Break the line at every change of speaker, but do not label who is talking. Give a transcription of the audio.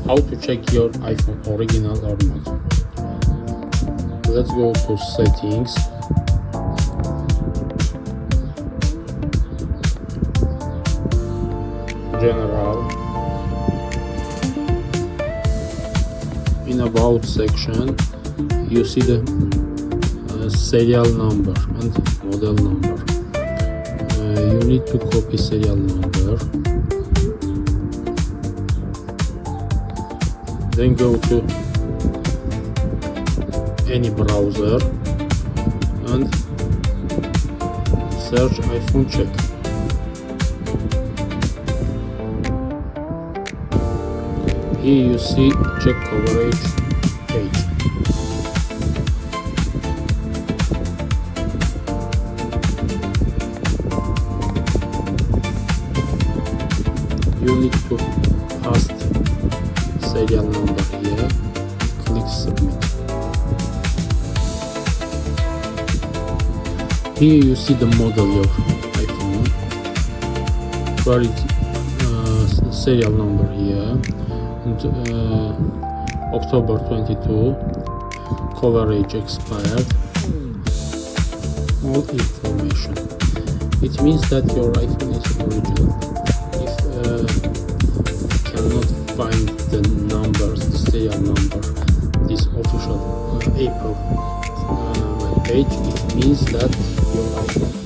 How to check your iPhone original or not? Let's go to settings. General. In about section you see the serial number and model number. You need to copy serial number, then go to any browser and search iPhone check. Here you see check coverage page. You need to paste serial number here, click submit. Here you see the model of iPhone, where it serial number here, and October 22, coverage expired, all information. It means that your iPhone is original. Cannot find the numbers, the serial number, this official Apple page, it means that your iPhone